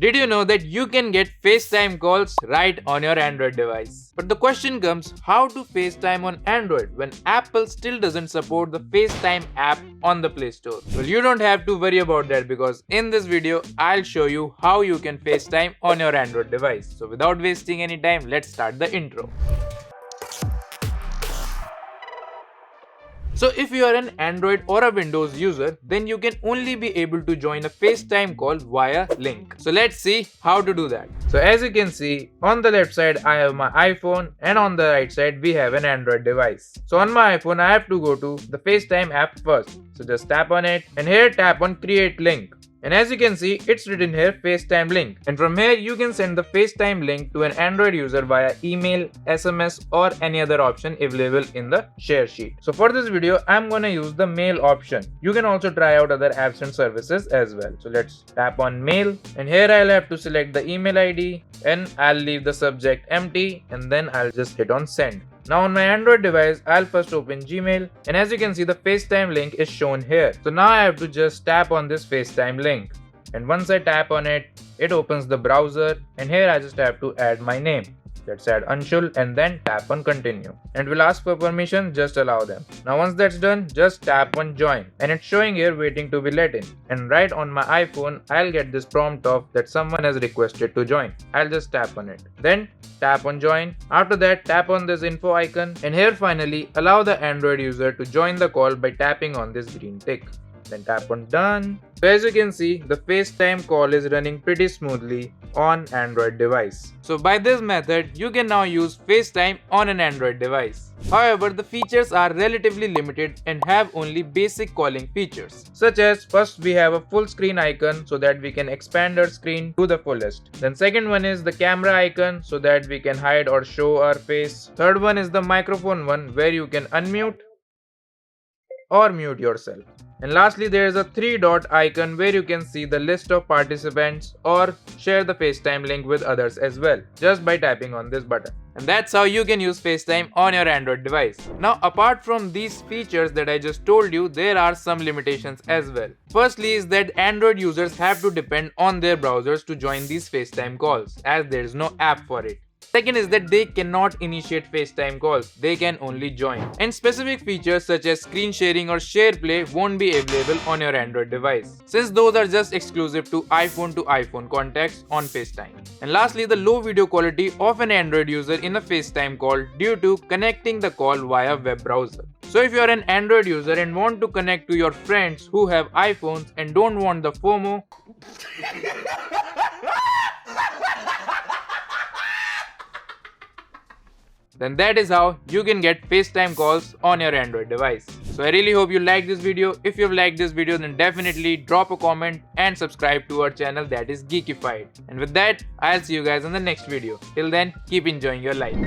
Did you know that you can get FaceTime calls right on your Android device? But the question comes, how to FaceTime on Android when Apple still doesn't support the FaceTime app on the Play Store? Well, you don't have to worry about that because in this video, I'll show you how you can FaceTime on your Android device. So without wasting any time, let's start the intro. So if you are an Android or a Windows user, then you can only be able to join a FaceTime call via link. So let's see how to do that. So as you can see, on the left side I have my iPhone and on the right side we have an Android device. So on my iPhone I have to go to the FaceTime app first. So just tap on it and here tap on create link. And as you can see, it's written here FaceTime link. And from here, you can send the FaceTime link to an Android user via email, SMS or any other option available in the share sheet. So for this video, I'm gonna use the mail option. You can also try out other apps and services as well. So let's tap on mail. And here I'll have to select the email ID and I'll leave the subject empty and then I'll just hit on send. Now on my Android device, I'll first open Gmail and as you can see the FaceTime link is shown here. So now I have to just tap on this FaceTime link and once I tap on it, it opens the browser and here I just have to add my name. Let's add Anshul and then tap on continue. And we'll ask for permission, just allow them. Now once that's done, just tap on join. And it's showing here waiting to be let in. And right on my iPhone, I'll get this prompt of that someone has requested to join. I'll just tap on it. Then tap on join. After that, tap on this info icon. And here finally, allow the Android user to join the call by tapping on this green tick. Then tap on done. So as you can see, the FaceTime call is running pretty smoothly on Android device. So by this method, you can now use FaceTime on an Android device. However, the features are relatively limited and have only basic calling features. Such as first we have a full screen icon so that we can expand our screen to the fullest. Then second one is the camera icon so that we can hide or show our face. Third one is the microphone one where you can unmute or mute yourself. And lastly, there is a 3-dot icon where you can see the list of participants or share the FaceTime link with others as well, just by tapping on this button. And that's how you can use FaceTime on your Android device. Now, apart from these features that I just told you, there are some limitations as well. Firstly is that Android users have to depend on their browsers to join these FaceTime calls, as there is no app for it. Second is that they cannot initiate FaceTime calls, they can only join. And specific features such as screen sharing or share play won't be available on your Android device, since those are just exclusive to iPhone contacts on FaceTime. And lastly, the low video quality of an Android user in a FaceTime call due to connecting the call via web browser. So if you are an Android user and want to connect to your friends who have iPhones and don't want the FOMO, then that is how you can get FaceTime calls on your Android device. So I really hope you liked this video. If you've liked this video, then definitely drop a comment and subscribe to our channel, that is Geekified. And with that, I'll see you guys in the next video. Till then, keep enjoying your life.